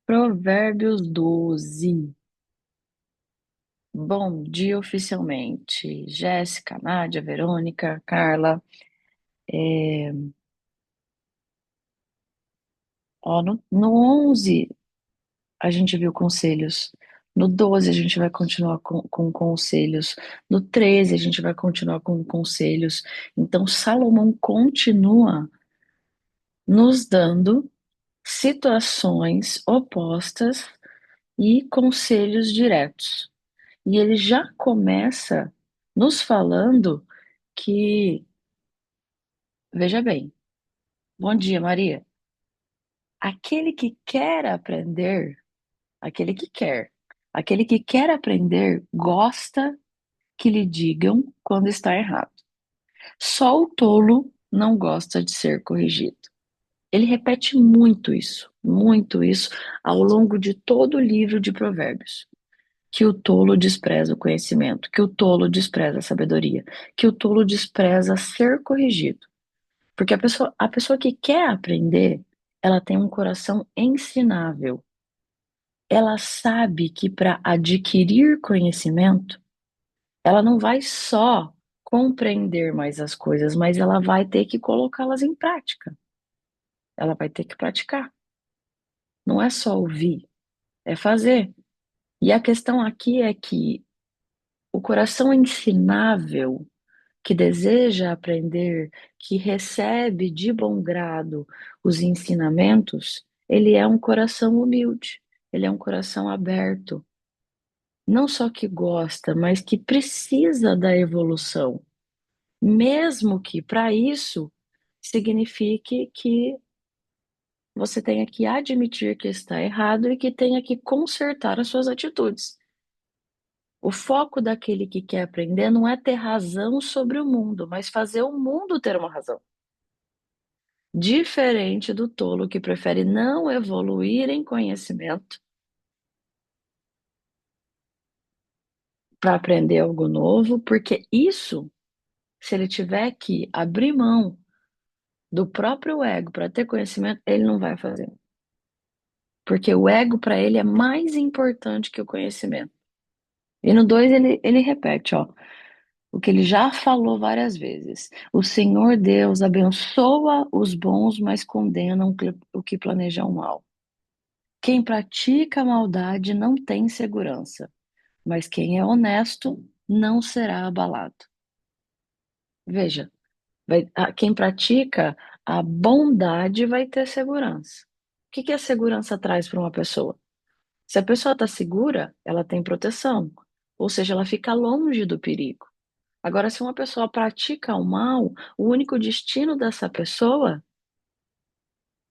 Provérbios 12. Bom dia oficialmente. Jéssica, Nádia, Verônica, Carla. É, no 11 a gente viu conselhos. No 12 a gente vai continuar com conselhos. No 13 a gente vai continuar com conselhos. Então Salomão continua nos dando situações opostas e conselhos diretos. E ele já começa nos falando que, veja bem, bom dia, Maria. Aquele que quer aprender, aquele que quer, aquele que quer aprender, gosta que lhe digam quando está errado. Só o tolo não gosta de ser corrigido. Ele repete muito isso ao longo de todo o livro de Provérbios. Que o tolo despreza o conhecimento, que o tolo despreza a sabedoria, que o tolo despreza ser corrigido. Porque a pessoa que quer aprender, ela tem um coração ensinável. Ela sabe que para adquirir conhecimento, ela não vai só compreender mais as coisas, mas ela vai ter que colocá-las em prática. Ela vai ter que praticar. Não é só ouvir, é fazer. E a questão aqui é que o coração ensinável que deseja aprender, que recebe de bom grado os ensinamentos, ele é um coração humilde, ele é um coração aberto. Não só que gosta, mas que precisa da evolução, mesmo que para isso signifique que você tenha que admitir que está errado e que tenha que consertar as suas atitudes. O foco daquele que quer aprender não é ter razão sobre o mundo, mas fazer o mundo ter uma razão. Diferente do tolo que prefere não evoluir em conhecimento para aprender algo novo, porque isso, se ele tiver que abrir mão do próprio ego para ter conhecimento, ele não vai fazer. Porque o ego para ele é mais importante que o conhecimento. E no 2 ele repete, ó, o que ele já falou várias vezes. O Senhor Deus abençoa os bons, mas condena o que planeja o mal. Quem pratica a maldade não tem segurança, mas quem é honesto não será abalado. Veja, quem pratica a bondade vai ter segurança. O que a segurança traz para uma pessoa? Se a pessoa está segura, ela tem proteção, ou seja, ela fica longe do perigo. Agora, se uma pessoa pratica o mal, o único destino dessa pessoa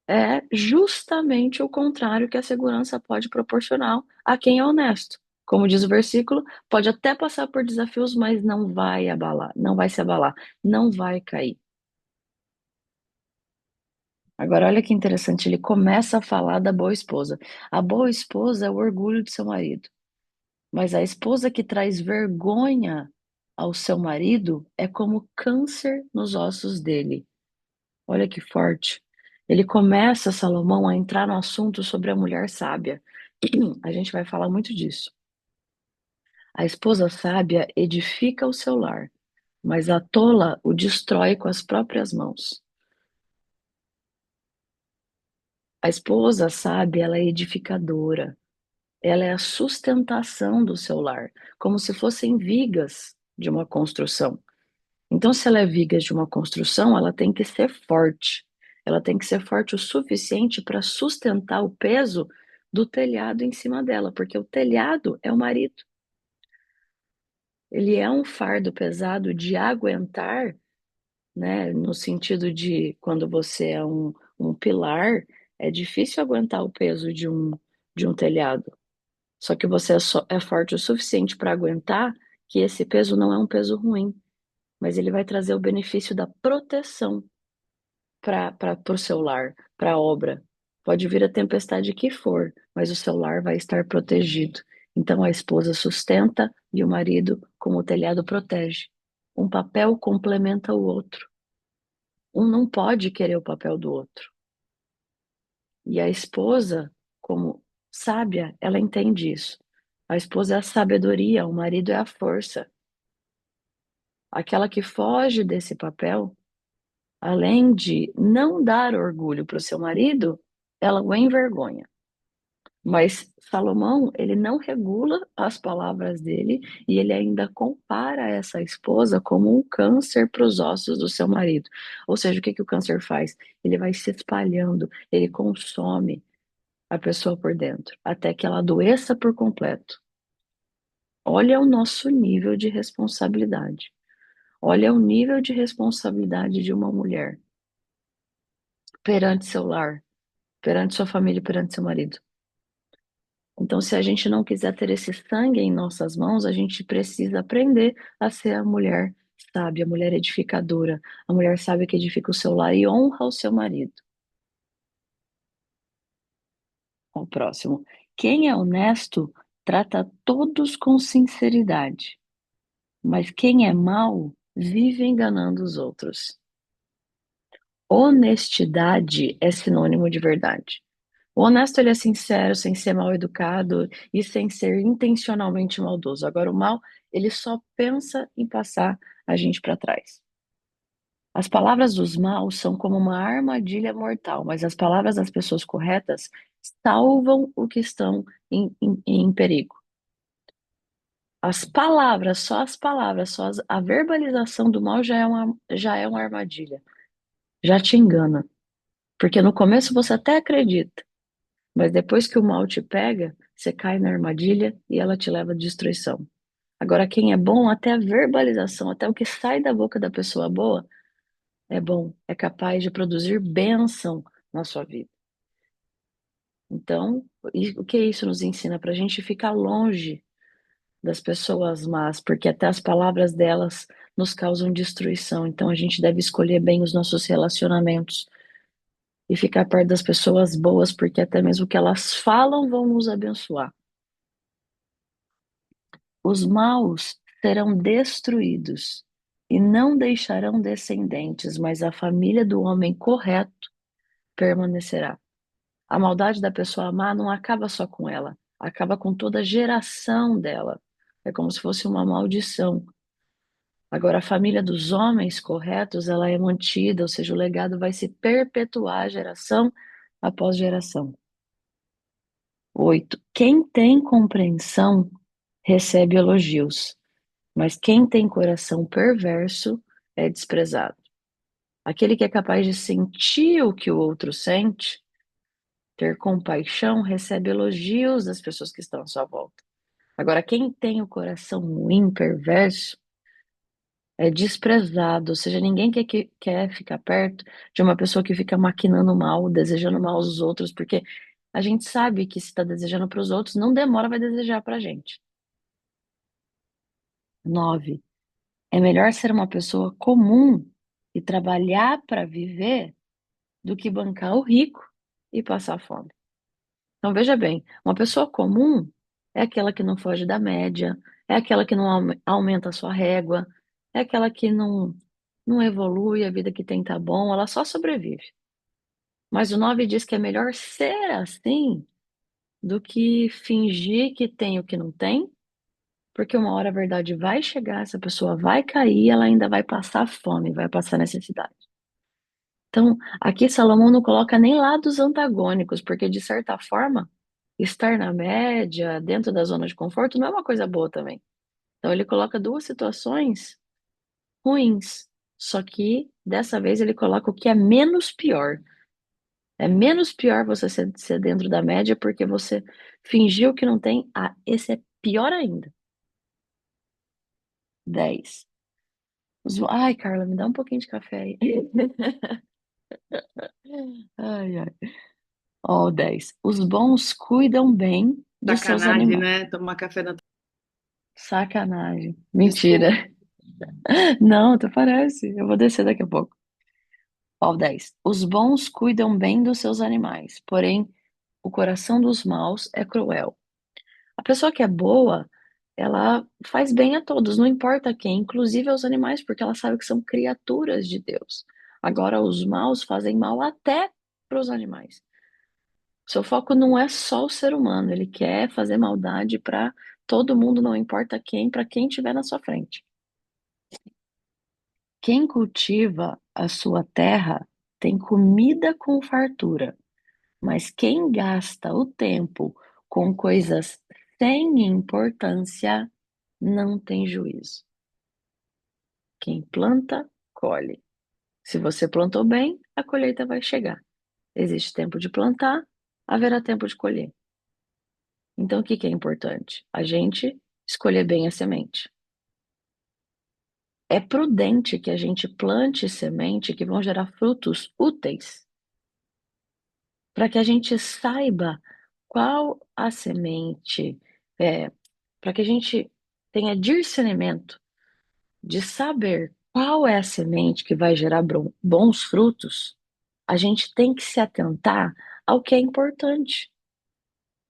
é justamente o contrário que a segurança pode proporcionar a quem é honesto. Como diz o versículo, pode até passar por desafios, mas não vai abalar, não vai se abalar, não vai cair. Agora, olha que interessante, ele começa a falar da boa esposa. A boa esposa é o orgulho de seu marido, mas a esposa que traz vergonha ao seu marido é como câncer nos ossos dele. Olha que forte. Ele começa, Salomão, a entrar no assunto sobre a mulher sábia. A gente vai falar muito disso. A esposa sábia edifica o seu lar, mas a tola o destrói com as próprias mãos. A esposa sábia, ela é edificadora. Ela é a sustentação do seu lar, como se fossem vigas de uma construção. Então, se ela é viga de uma construção, ela tem que ser forte. Ela tem que ser forte o suficiente para sustentar o peso do telhado em cima dela, porque o telhado é o marido. Ele é um fardo pesado de aguentar, né? No sentido de quando você é um pilar, é difícil aguentar o peso de um telhado. Só que você é forte o suficiente para aguentar que esse peso não é um peso ruim, mas ele vai trazer o benefício da proteção para o seu lar, para a obra. Pode vir a tempestade que for, mas o seu lar vai estar protegido. Então a esposa sustenta e o marido, como o telhado, protege. Um papel complementa o outro. Um não pode querer o papel do outro. E a esposa, como sábia, ela entende isso. A esposa é a sabedoria, o marido é a força. Aquela que foge desse papel, além de não dar orgulho para o seu marido, ela o envergonha. Mas Salomão, ele não regula as palavras dele e ele ainda compara essa esposa como um câncer para os ossos do seu marido. Ou seja, o que que o câncer faz? Ele vai se espalhando, ele consome a pessoa por dentro, até que ela adoeça por completo. Olha o nosso nível de responsabilidade. Olha o nível de responsabilidade de uma mulher perante seu lar, perante sua família, perante seu marido. Então, se a gente não quiser ter esse sangue em nossas mãos, a gente precisa aprender a ser a mulher sábia, a mulher edificadora, a mulher sábia que edifica o seu lar e honra o seu marido. O próximo. Quem é honesto trata todos com sinceridade, mas quem é mau vive enganando os outros. Honestidade é sinônimo de verdade. O honesto, ele é sincero, sem ser mal educado e sem ser intencionalmente maldoso. Agora, o mal, ele só pensa em passar a gente para trás. As palavras dos maus são como uma armadilha mortal, mas as palavras das pessoas corretas salvam o que estão em perigo. As palavras, a verbalização do mal já é uma armadilha, já te engana. Porque no começo você até acredita, mas depois que o mal te pega, você cai na armadilha e ela te leva à destruição. Agora, quem é bom, até a verbalização, até o que sai da boca da pessoa boa, é bom, é capaz de produzir bênção na sua vida. Então, o que isso nos ensina? Para a gente ficar longe das pessoas más, porque até as palavras delas nos causam destruição. Então, a gente deve escolher bem os nossos relacionamentos e ficar perto das pessoas boas, porque até mesmo o que elas falam vão nos abençoar. Os maus serão destruídos e não deixarão descendentes, mas a família do homem correto permanecerá. A maldade da pessoa má não acaba só com ela, acaba com toda a geração dela. É como se fosse uma maldição. Agora, a família dos homens corretos, ela é mantida, ou seja, o legado vai se perpetuar geração após geração. 8. Quem tem compreensão recebe elogios, mas quem tem coração perverso é desprezado. Aquele que é capaz de sentir o que o outro sente, ter compaixão, recebe elogios das pessoas que estão à sua volta. Agora, quem tem o coração ruim, perverso, é desprezado, ou seja, ninguém quer ficar perto de uma pessoa que fica maquinando mal, desejando mal aos outros, porque a gente sabe que se está desejando para os outros, não demora, vai desejar para a gente. 9. É melhor ser uma pessoa comum e trabalhar para viver do que bancar o rico e passar fome. Então, veja bem, uma pessoa comum é aquela que não foge da média, é aquela que não aumenta a sua régua, é aquela que não evolui, a vida que tem tá bom, ela só sobrevive. Mas o 9 diz que é melhor ser assim do que fingir que tem o que não tem, porque uma hora a verdade vai chegar, essa pessoa vai cair, ela ainda vai passar fome, vai passar necessidade. Então, aqui Salomão não coloca nem lados antagônicos, porque de certa forma, estar na média, dentro da zona de conforto, não é uma coisa boa também. Então, ele coloca duas situações ruins, só que dessa vez ele coloca o que é menos pior. É menos pior você ser dentro da média porque você fingiu que não tem. Ah, esse é pior ainda. 10. Ai, Carla, me dá um pouquinho de café aí. Ai, ai. Ó, 10. Os bons cuidam bem dos seus Sacanagem, animais. né? Tomar café da. Sacanagem. Desculpa. Mentira. Não, até parece. Eu vou descer daqui a pouco. Ó, 10. Os bons cuidam bem dos seus animais, porém o coração dos maus é cruel. A pessoa que é boa, ela faz bem a todos, não importa quem, inclusive aos animais, porque ela sabe que são criaturas de Deus. Agora, os maus fazem mal até para os animais. Seu foco não é só o ser humano, ele quer fazer maldade para todo mundo, não importa quem, para quem estiver na sua frente. Quem cultiva a sua terra tem comida com fartura, mas quem gasta o tempo com coisas sem importância não tem juízo. Quem planta, colhe. Se você plantou bem, a colheita vai chegar. Existe tempo de plantar, haverá tempo de colher. Então, o que que é importante? A gente escolher bem a semente. É prudente que a gente plante semente que vão gerar frutos úteis, para que a gente saiba qual a semente, para que a gente tenha discernimento de saber qual é a semente que vai gerar bons frutos. A gente tem que se atentar ao que é importante.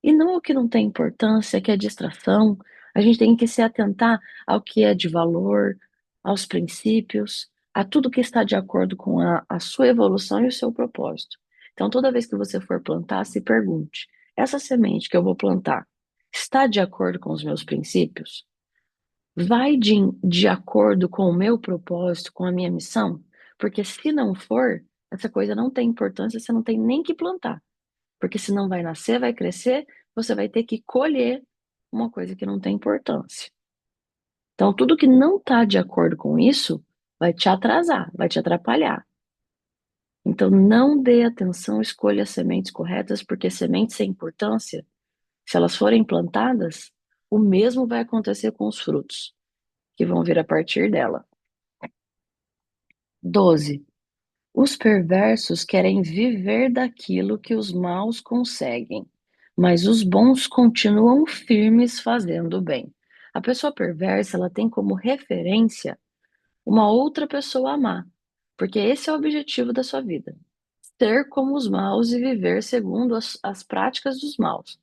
E não o que não tem importância, que é distração. A gente tem que se atentar ao que é de valor, aos princípios, a tudo que está de acordo com a sua evolução e o seu propósito. Então, toda vez que você for plantar, se pergunte: essa semente que eu vou plantar está de acordo com os meus princípios? Vai de acordo com o meu propósito, com a minha missão? Porque se não for, essa coisa não tem importância, você não tem nem que plantar. Porque se não vai nascer, vai crescer, você vai ter que colher uma coisa que não tem importância. Então, tudo que não está de acordo com isso vai te atrasar, vai te atrapalhar. Então, não dê atenção, escolha as sementes corretas, porque sementes sem importância, se elas forem plantadas, o mesmo vai acontecer com os frutos, que vão vir a partir dela. 12. Os perversos querem viver daquilo que os maus conseguem, mas os bons continuam firmes fazendo o bem. A pessoa perversa, ela tem como referência uma outra pessoa a amar, porque esse é o objetivo da sua vida. Ser como os maus e viver segundo as práticas dos maus.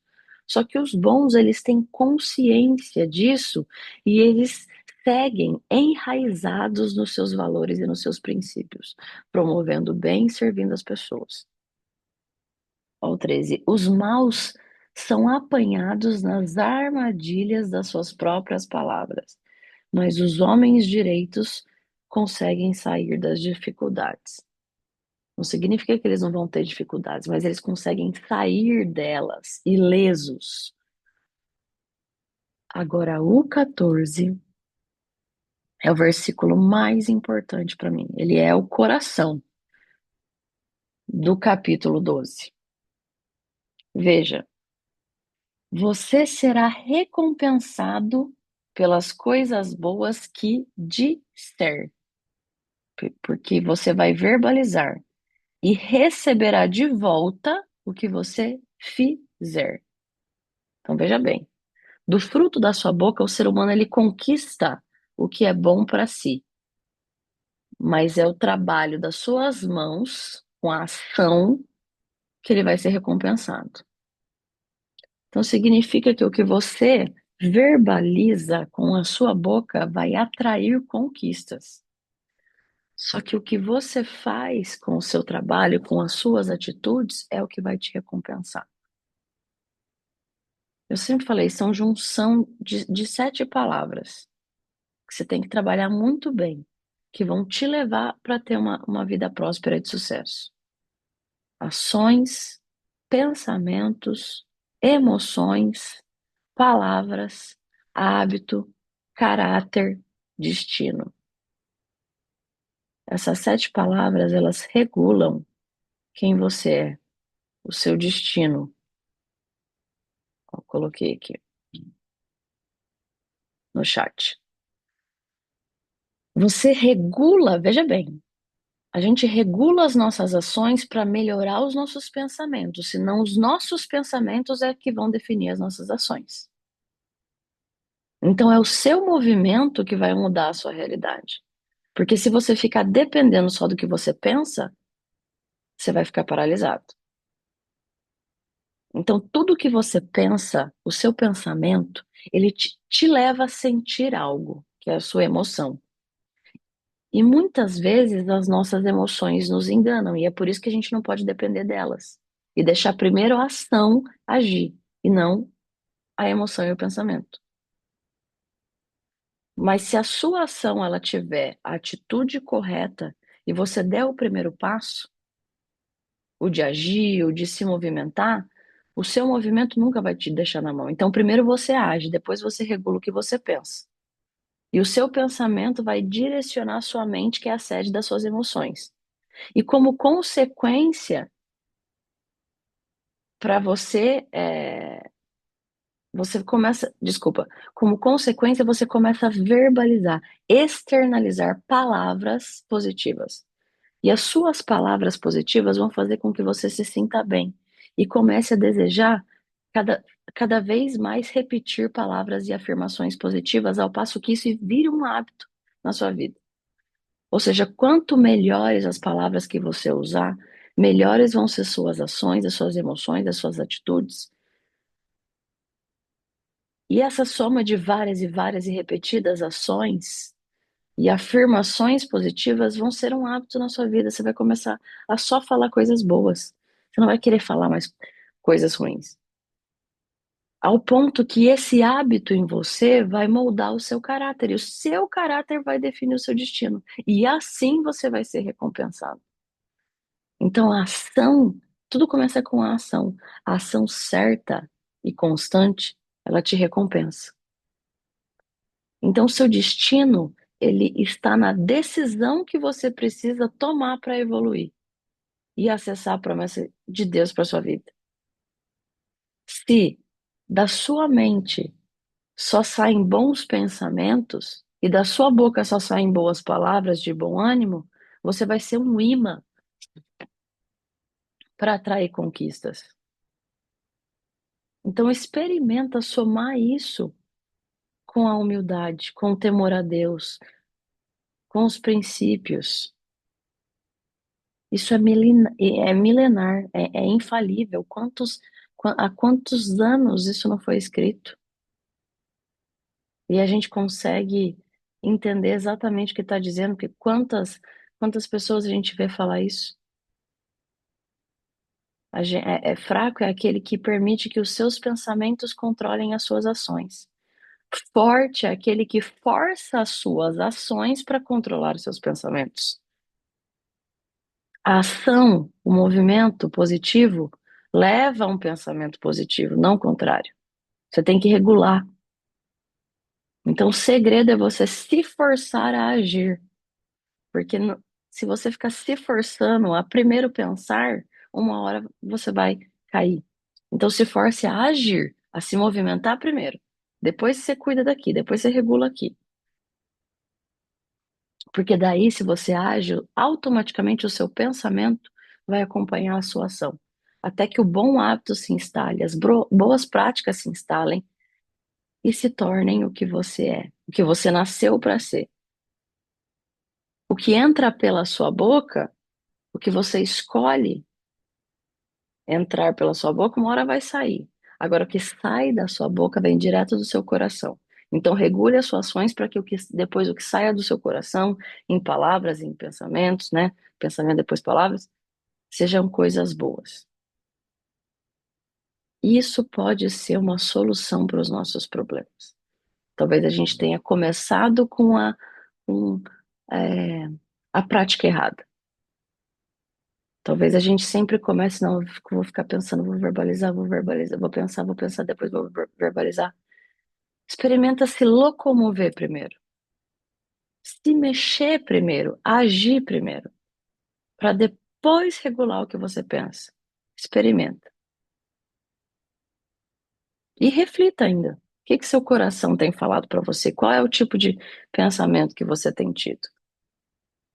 Só que os bons, eles têm consciência disso e eles seguem enraizados nos seus valores e nos seus princípios, promovendo o bem e servindo as pessoas. Ó, o 13. Os maus são apanhados nas armadilhas das suas próprias palavras, mas os homens direitos conseguem sair das dificuldades. Não significa que eles não vão ter dificuldades, mas eles conseguem sair delas ilesos. Agora, o 14 é o versículo mais importante para mim. Ele é o coração do capítulo 12. Veja, você será recompensado pelas coisas boas que disser, porque você vai verbalizar e receberá de volta o que você fizer. Então, veja bem. Do fruto da sua boca, o ser humano ele conquista o que é bom para si, mas é o trabalho das suas mãos, com a ação, que ele vai ser recompensado. Então significa que o que você verbaliza com a sua boca vai atrair conquistas. Só que o que você faz com o seu trabalho, com as suas atitudes, é o que vai te recompensar. Eu sempre falei, são junção de 7 palavras que você tem que trabalhar muito bem, que vão te levar para ter uma vida próspera e de sucesso. Ações, pensamentos, emoções, palavras, hábito, caráter, destino. Essas 7 palavras, elas regulam quem você é, o seu destino. Eu coloquei aqui no chat. Você regula, veja bem, a gente regula as nossas ações para melhorar os nossos pensamentos, senão os nossos pensamentos é que vão definir as nossas ações. Então é o seu movimento que vai mudar a sua realidade. Porque se você ficar dependendo só do que você pensa, você vai ficar paralisado. Então tudo que você pensa, o seu pensamento, ele te leva a sentir algo, que é a sua emoção. E muitas vezes as nossas emoções nos enganam, e é por isso que a gente não pode depender delas. e deixar primeiro a ação agir e não a emoção e o pensamento. Mas se a sua ação ela tiver a atitude correta e você der o primeiro passo, o de agir, o de se movimentar, o seu movimento nunca vai te deixar na mão. Então, primeiro você age, depois você regula o que você pensa. E o seu pensamento vai direcionar a sua mente, que é a sede das suas emoções. E como consequência, para você, você começa, desculpa, como consequência, você começa a verbalizar, externalizar palavras positivas. E as suas palavras positivas vão fazer com que você se sinta bem e comece a desejar cada, cada vez mais repetir palavras e afirmações positivas, ao passo que isso vire um hábito na sua vida. Ou seja, quanto melhores as palavras que você usar, melhores vão ser suas ações, as suas emoções, as suas atitudes. E essa soma de várias e várias e repetidas ações e afirmações positivas vão ser um hábito na sua vida. Você vai começar a só falar coisas boas. Você não vai querer falar mais coisas ruins. Ao ponto que esse hábito em você vai moldar o seu caráter. E o seu caráter vai definir o seu destino. E assim você vai ser recompensado. Então a ação, tudo começa com a ação. A ação certa e constante, ela te recompensa. Então, o seu destino, ele está na decisão que você precisa tomar para evoluir e acessar a promessa de Deus para sua vida. Se da sua mente só saem bons pensamentos e da sua boca só saem boas palavras de bom ânimo, você vai ser um imã para atrair conquistas. Então, experimenta somar isso com a humildade, com o temor a Deus, com os princípios. Isso é milenar, é infalível. Há quantos anos isso não foi escrito? E a gente consegue entender exatamente o que está dizendo, porque quantas pessoas a gente vê falar isso? É fraco é aquele que permite que os seus pensamentos controlem as suas ações. Forte é aquele que força as suas ações para controlar os seus pensamentos. A ação, o movimento positivo, leva a um pensamento positivo, não o contrário. Você tem que regular. Então, o segredo é você se forçar a agir. Porque se você ficar se forçando a primeiro pensar, uma hora você vai cair. Então, se force a agir, a se movimentar primeiro. Depois você cuida daqui, depois você regula aqui. Porque daí, se você age, automaticamente o seu pensamento vai acompanhar a sua ação. Até que o bom hábito se instale, as boas práticas se instalem e se tornem o que você é, o que você nasceu para ser. O que entra pela sua boca, o que você escolhe entrar pela sua boca, uma hora vai sair. Agora, o que sai da sua boca vem direto do seu coração. Então, regule as suas ações para que, depois o que saia do seu coração, em palavras, em pensamentos, né? Pensamento depois palavras, sejam coisas boas. Isso pode ser uma solução para os nossos problemas. Talvez a gente tenha começado com, é, a prática errada. Talvez a gente sempre comece, não, eu vou ficar pensando, vou verbalizar, vou pensar, depois vou verbalizar. Experimenta se locomover primeiro, se mexer primeiro, agir primeiro, para depois regular o que você pensa. Experimenta. E reflita ainda. O que que seu coração tem falado para você? Qual é o tipo de pensamento que você tem tido?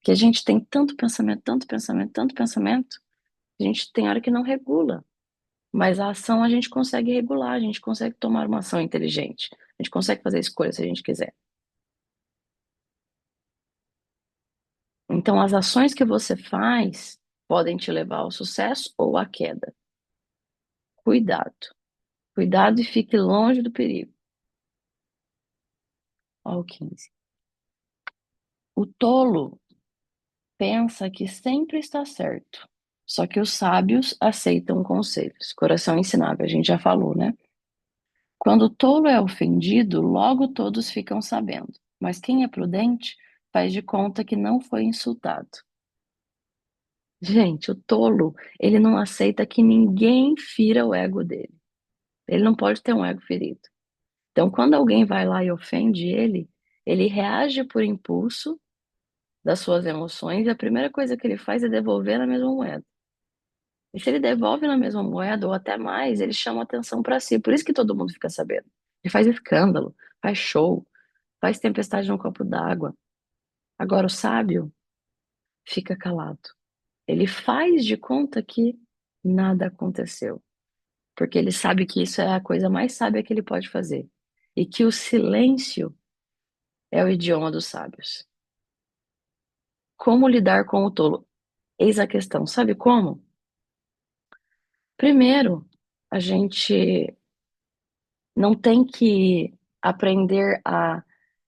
Que a gente tem tanto pensamento, tanto pensamento, tanto pensamento, a gente tem hora que não regula. Mas a ação a gente consegue regular, a gente consegue tomar uma ação inteligente. A gente consegue fazer escolha se a gente quiser. Então, as ações que você faz podem te levar ao sucesso ou à queda. Cuidado. Cuidado e fique longe do perigo. Ó, o 15. O tolo pensa que sempre está certo. Só que os sábios aceitam conselhos. Coração ensinável, a gente já falou, né? Quando o tolo é ofendido, logo todos ficam sabendo. Mas quem é prudente faz de conta que não foi insultado. Gente, o tolo, ele não aceita que ninguém fira o ego dele. Ele não pode ter um ego ferido. Então, quando alguém vai lá e ofende ele reage por impulso das suas emoções e a primeira coisa que ele faz é devolver na mesma moeda. E se ele devolve na mesma moeda ou até mais, ele chama atenção para si. Por isso que todo mundo fica sabendo. Ele faz escândalo, faz show, faz tempestade no copo d'água. Agora o sábio fica calado. Ele faz de conta que nada aconteceu, porque ele sabe que isso é a coisa mais sábia que ele pode fazer e que o silêncio é o idioma dos sábios. Como lidar com o tolo? Eis a questão. Sabe como? Primeiro, a gente não tem que aprender a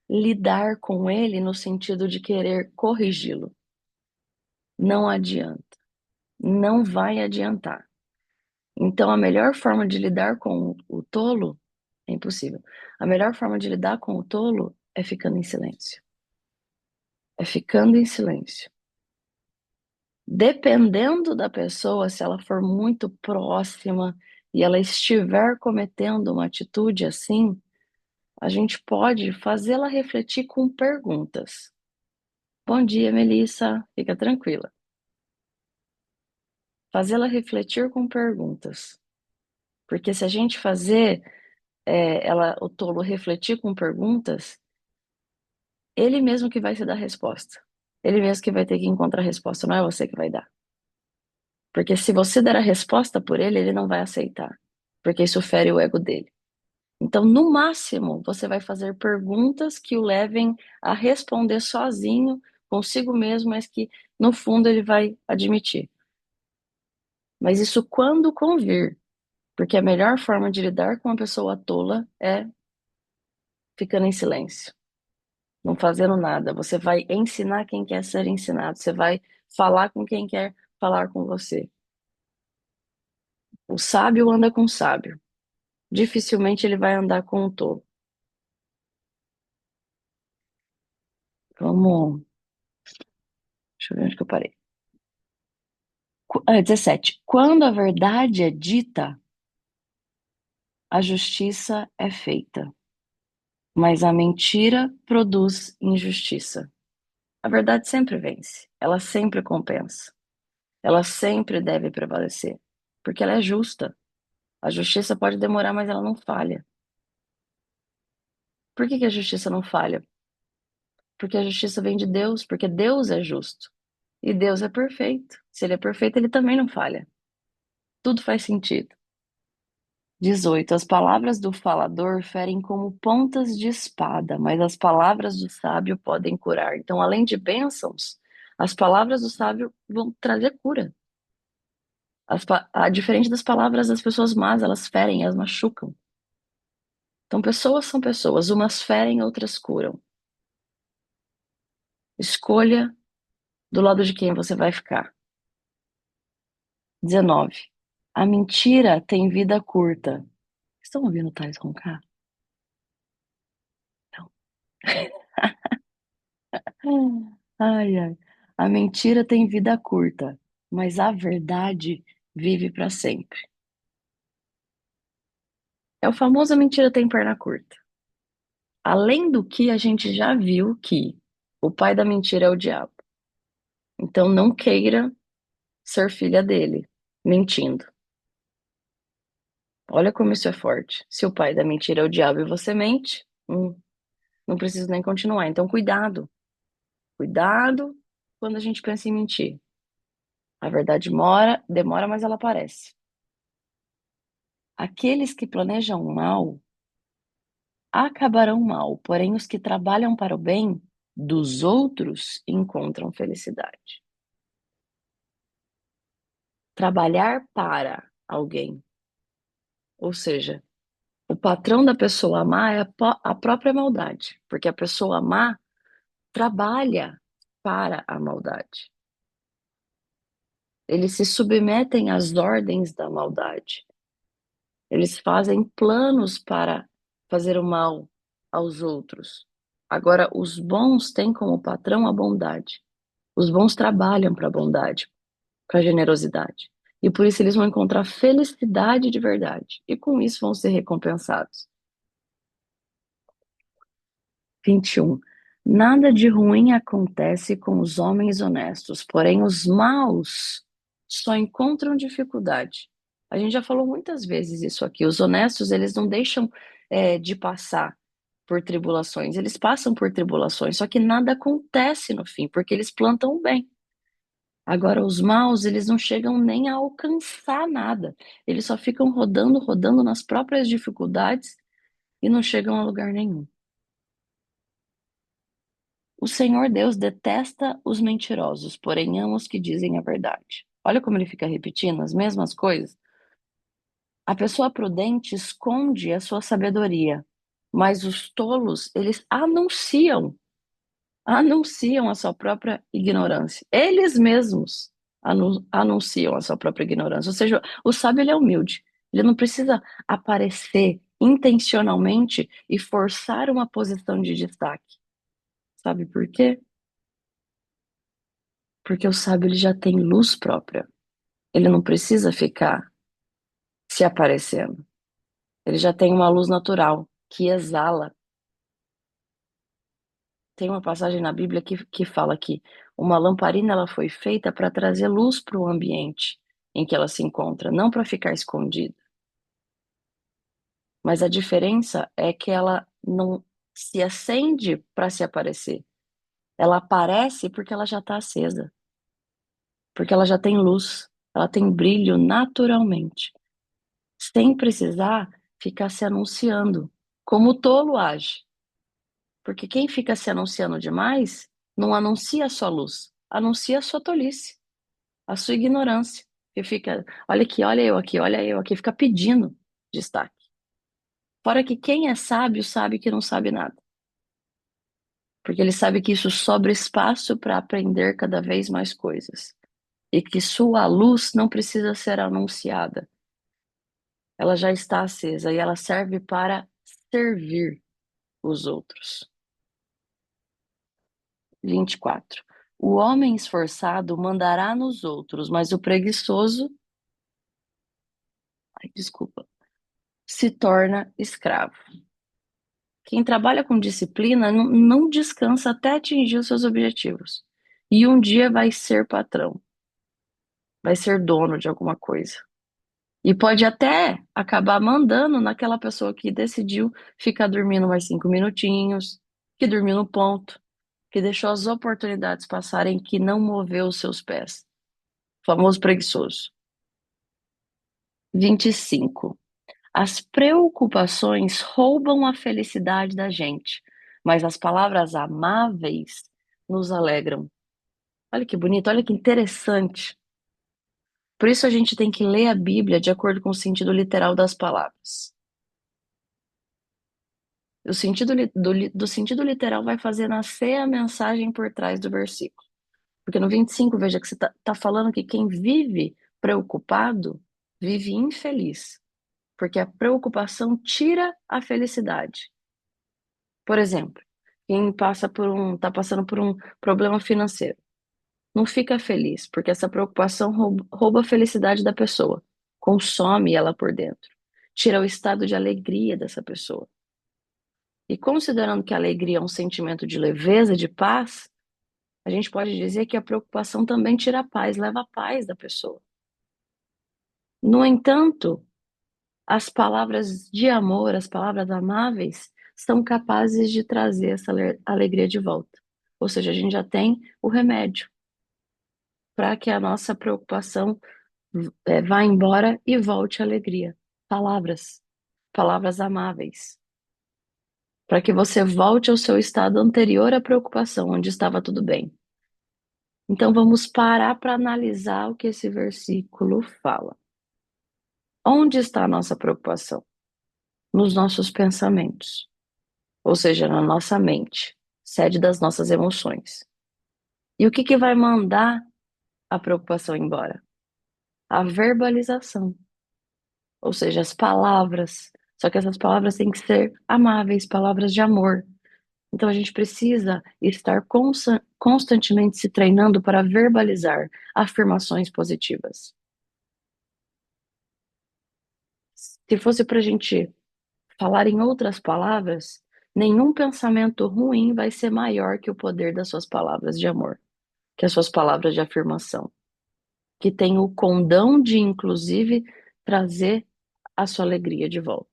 lidar com ele no sentido de querer corrigi-lo. Não adianta. Não vai adiantar. Então, a melhor forma de lidar com o tolo é impossível. A melhor forma de lidar com o tolo é ficando em silêncio. É ficando em silêncio. Dependendo da pessoa, se ela for muito próxima e ela estiver cometendo uma atitude assim, a gente pode fazê-la refletir com perguntas. Bom dia, Melissa. Fica tranquila. Fazê-la refletir com perguntas. Porque se a gente fazer o tolo refletir com perguntas, ele mesmo que vai se dar a resposta. Ele mesmo que vai ter que encontrar a resposta, não é você que vai dar. Porque se você der a resposta por ele, ele não vai aceitar. Porque isso fere o ego dele. Então, no máximo, você vai fazer perguntas que o levem a responder sozinho, consigo mesmo, mas que no fundo ele vai admitir. Mas isso quando convir. Porque a melhor forma de lidar com uma pessoa tola é ficando em silêncio, não fazendo nada. Você vai ensinar quem quer ser ensinado, você vai falar com quem quer falar com você. O sábio anda com o sábio. Dificilmente ele vai andar com o tolo. Vamos. Deixa eu ver onde que eu parei. 17. Quando a verdade é dita, a justiça é feita, mas a mentira produz injustiça. A verdade sempre vence, ela sempre compensa, ela sempre deve prevalecer, porque ela é justa. A justiça pode demorar, mas ela não falha. Por que que a justiça não falha? Porque a justiça vem de Deus, porque Deus é justo. E Deus é perfeito. Se ele é perfeito, ele também não falha. Tudo faz sentido. 18. As palavras do falador ferem como pontas de espada, mas as palavras do sábio podem curar. Então, além de bênçãos, as palavras do sábio vão trazer cura. Diferente das palavras das pessoas más, elas ferem, elas machucam. Então, pessoas são pessoas, umas ferem, outras curam. Escolha do lado de quem você vai ficar. 19. A mentira tem vida curta. Estão ouvindo Thales Roncar? Não. Ai, ai. A mentira tem vida curta, mas a verdade vive para sempre. É o famoso a mentira tem perna curta. Além do que a gente já viu que o pai da mentira é o diabo. Então não queira ser filha dele, mentindo. Olha como isso é forte. Se o pai da mentira é o diabo e você mente, não preciso nem continuar. Então cuidado. Cuidado quando a gente pensa em mentir. A verdade demora, mas ela aparece. Aqueles que planejam o mal acabarão mal, porém os que trabalham para o bem dos outros encontram felicidade. Trabalhar para alguém, ou seja, o patrão da pessoa má é a própria maldade, porque a pessoa má trabalha para a maldade. Eles se submetem às ordens da maldade. Eles fazem planos para fazer o mal aos outros. Agora, os bons têm como patrão a bondade. Os bons trabalham para a bondade, para a generosidade. E por isso eles vão encontrar felicidade de verdade. E com isso vão ser recompensados. 21. Nada de ruim acontece com os homens honestos, porém os maus só encontram dificuldade. A gente já falou muitas vezes isso aqui. Os honestos, eles não deixam de passar por tribulações. Eles passam por tribulações, só que nada acontece no fim, porque eles plantam o bem. Agora, os maus, eles não chegam nem a alcançar nada. Eles só ficam rodando, rodando nas próprias dificuldades e não chegam a lugar nenhum. O Senhor Deus detesta os mentirosos, porém ama os que dizem a verdade. Olha como ele fica repetindo as mesmas coisas. A pessoa prudente esconde a sua sabedoria, mas os tolos, eles anunciam a sua própria ignorância. Eles mesmos anunciam a sua própria ignorância. Ou seja, o sábio ele é humilde. Ele não precisa aparecer intencionalmente e forçar uma posição de destaque. Sabe por quê? Porque o sábio ele já tem luz própria. Ele não precisa ficar se aparecendo. Ele já tem uma luz natural que exala. Tem uma passagem na Bíblia que fala que uma lamparina ela foi feita para trazer luz para o ambiente em que ela se encontra, não para ficar escondida. Mas a diferença é que ela não se acende para se aparecer. Ela aparece porque ela já está acesa, porque ela já tem luz, ela tem brilho naturalmente, sem precisar ficar se anunciando, como o tolo age. Porque quem fica se anunciando demais não anuncia a sua luz, anuncia a sua tolice, a sua ignorância. Que fica, olha eu aqui, fica pedindo destaque. Fora que quem é sábio sabe que não sabe nada. Porque ele sabe que isso sobra espaço para aprender cada vez mais coisas. E que sua luz não precisa ser anunciada. Ela já está acesa e ela serve para servir os outros. 24. O homem esforçado mandará nos outros, mas o preguiçoso, ai, desculpa, se torna escravo. Quem trabalha com disciplina não descansa até atingir os seus objetivos. E um dia vai ser patrão, vai ser dono de alguma coisa. E pode até acabar mandando naquela pessoa que decidiu ficar dormindo mais 5 minutinhos, que dormiu no ponto, que deixou as oportunidades passarem, que não moveu os seus pés. O famoso preguiçoso. 25. As preocupações roubam a felicidade da gente, mas as palavras amáveis nos alegram. Olha que bonito, olha que interessante. Por isso a gente tem que ler a Bíblia de acordo com o sentido literal das palavras. O sentido do sentido literal vai fazer nascer a mensagem por trás do versículo. Porque no 25, veja que você está falando que quem vive preocupado vive infeliz. Porque a preocupação tira a felicidade. Por exemplo, quem está passando por um problema financeiro, não fica feliz, porque essa preocupação rouba a felicidade da pessoa, consome ela por dentro, tira o estado de alegria dessa pessoa. E considerando que a alegria é um sentimento de leveza, de paz, a gente pode dizer que a preocupação também tira a paz, leva a paz da pessoa. No entanto, as palavras de amor, as palavras amáveis, são capazes de trazer essa alegria de volta. Ou seja, a gente já tem o remédio para que a nossa preocupação vá embora e volte a alegria. Palavras, palavras amáveis, para que você volte ao seu estado anterior à preocupação, onde estava tudo bem. Então vamos parar para analisar o que esse versículo fala. Onde está a nossa preocupação? Nos nossos pensamentos, ou seja, na nossa mente, sede das nossas emoções. E o que vai mandar a preocupação embora? A verbalização, ou seja, as palavras. Só que essas palavras têm que ser amáveis, palavras de amor. Então a gente precisa estar constantemente se treinando para verbalizar afirmações positivas. Se fosse para a gente falar em outras palavras, nenhum pensamento ruim vai ser maior que o poder das suas palavras de amor, que as suas palavras de afirmação, que tem o condão de, inclusive, trazer a sua alegria de volta.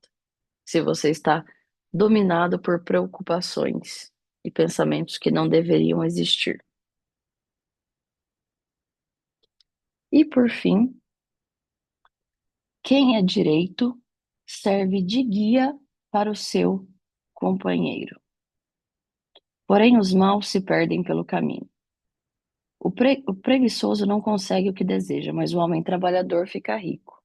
Se você está dominado por preocupações e pensamentos que não deveriam existir. E por fim, quem é direito serve de guia para o seu companheiro. Porém, os maus se perdem pelo caminho. O preguiçoso não consegue o que deseja, mas o homem trabalhador fica rico.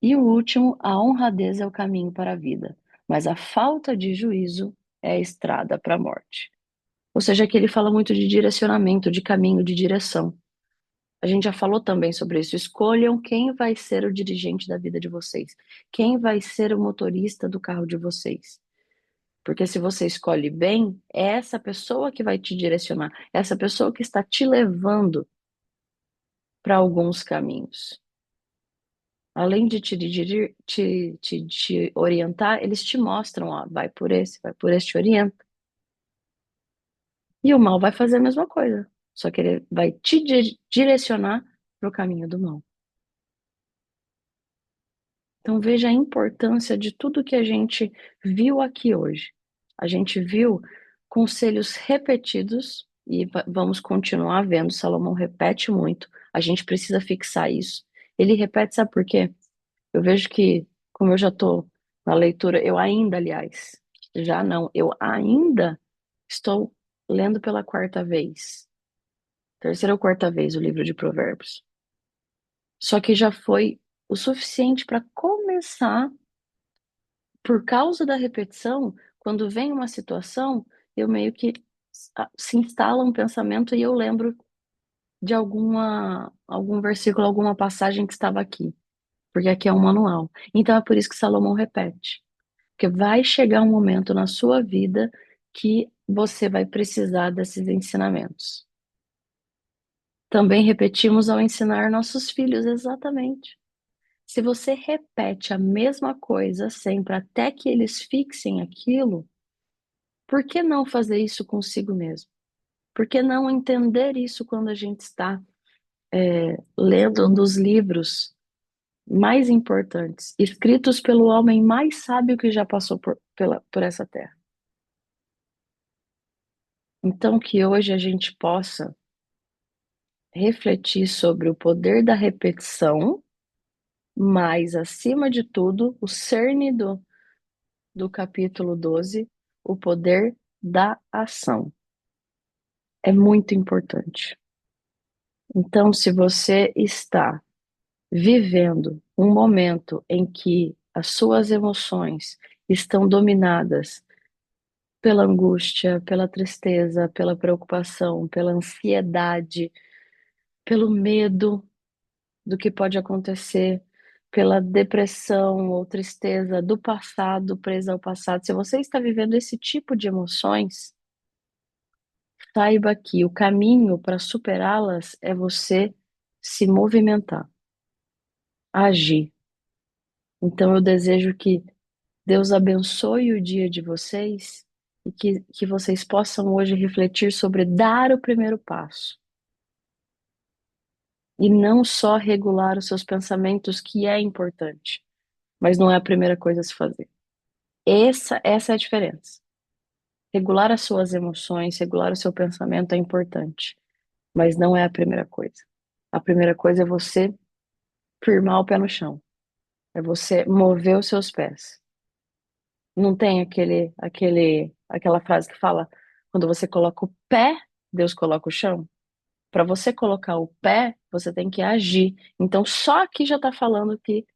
E o último, a honradez é o caminho para a vida, mas a falta de juízo é a estrada para a morte. Ou seja, aqui ele fala muito de direcionamento, de caminho, de direção. A gente já falou também sobre isso. Escolham quem vai ser o dirigente da vida de vocês, quem vai ser o motorista do carro de vocês. Porque se você escolhe bem, é essa pessoa que vai te direcionar, é essa pessoa que está te levando para alguns caminhos. Além de te dirigir, te orientar, eles te mostram, ó, vai por esse, te orienta. E o mal vai fazer a mesma coisa, só que ele vai te direcionar para o caminho do mal. Então veja a importância de tudo que a gente viu aqui hoje. A gente viu conselhos repetidos e vamos continuar vendo. Salomão repete muito. A gente precisa fixar isso. Ele repete, sabe por quê? Eu vejo que, como eu já estou na leitura, eu ainda, aliás, já não, eu ainda estou lendo pela quarta vez, terceira ou quarta vez o livro de Provérbios. Só que já foi o suficiente para começar, por causa da repetição, quando vem uma situação, eu meio que se instala um pensamento e eu lembro de algum versículo, alguma passagem que estava aqui, porque aqui é um manual. Então é por isso que Salomão repete. Porque vai chegar um momento na sua vida que você vai precisar desses ensinamentos. Também repetimos ao ensinar nossos filhos, exatamente. Se você repete a mesma coisa sempre até que eles fixem aquilo, por que não fazer isso consigo mesmo? Por que não entender isso quando a gente está lendo um dos livros mais importantes, escritos pelo homem mais sábio que já passou por essa terra? Então, que hoje a gente possa refletir sobre o poder da repetição, mas, acima de tudo, o cerne do capítulo 12, o poder da ação. É muito importante. Então, se você está vivendo um momento em que as suas emoções estão dominadas pela angústia, pela tristeza, pela preocupação, pela ansiedade, pelo medo do que pode acontecer, pela depressão ou tristeza do passado, presa ao passado. Se você está vivendo esse tipo de emoções, saiba que o caminho para superá-las é você se movimentar, agir. Então eu desejo que Deus abençoe o dia de vocês e que vocês possam hoje refletir sobre dar o primeiro passo. E não só regular os seus pensamentos, que é importante, mas não é a primeira coisa a se fazer. Essa é a diferença. Regular as suas emoções, regular o seu pensamento é importante, mas não é a primeira coisa. A primeira coisa é você firmar o pé no chão, é você mover os seus pés. Não tem aquela frase que fala, quando você coloca o pé, Deus coloca o chão? Para você colocar o pé, você tem que agir. Então, só aqui já está falando que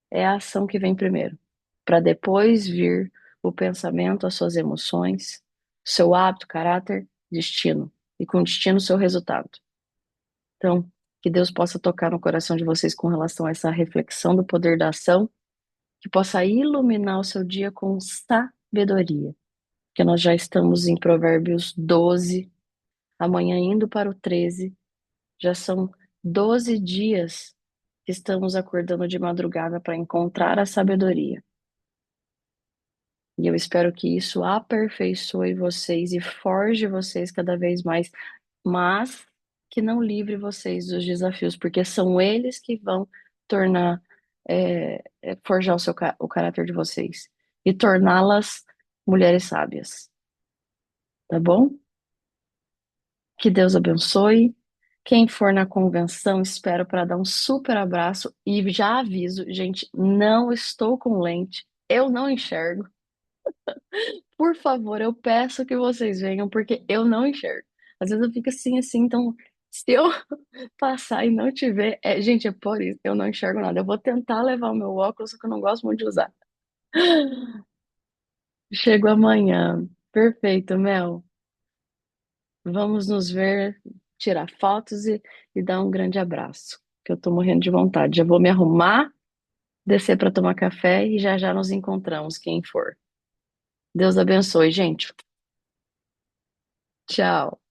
é a ação que vem primeiro, para depois vir o pensamento, as suas emoções, seu hábito, caráter, destino. E com destino, seu resultado. Então, Que Deus possa tocar no coração de vocês com relação a essa reflexão do poder da ação, que possa iluminar o seu dia com sabedoria. Que nós já estamos em Provérbios 12, amanhã indo para o 13, já são 12 dias que estamos acordando de madrugada para encontrar a sabedoria. E eu espero que isso aperfeiçoe vocês e forge vocês cada vez mais, mas que não livre vocês dos desafios, porque são eles que vão tornar, forjar o caráter de vocês e torná-las mulheres sábias, tá bom? Que Deus abençoe. Quem for na convenção, espero para dar um super abraço e já aviso, gente, não estou com lente, eu não enxergo. Por favor, eu peço que vocês venham, porque eu não enxergo. Às vezes eu fico assim, então, se eu passar e não te ver, gente, é por isso, eu não enxergo nada. Eu vou tentar levar o meu óculos, só que eu não gosto muito de usar. Chego amanhã. Perfeito, Mel. Vamos nos ver, tirar fotos e dar um grande abraço, que eu tô morrendo de vontade. Já vou me arrumar, descer para tomar café e já já nos encontramos, quem for. Deus abençoe, gente. Tchau.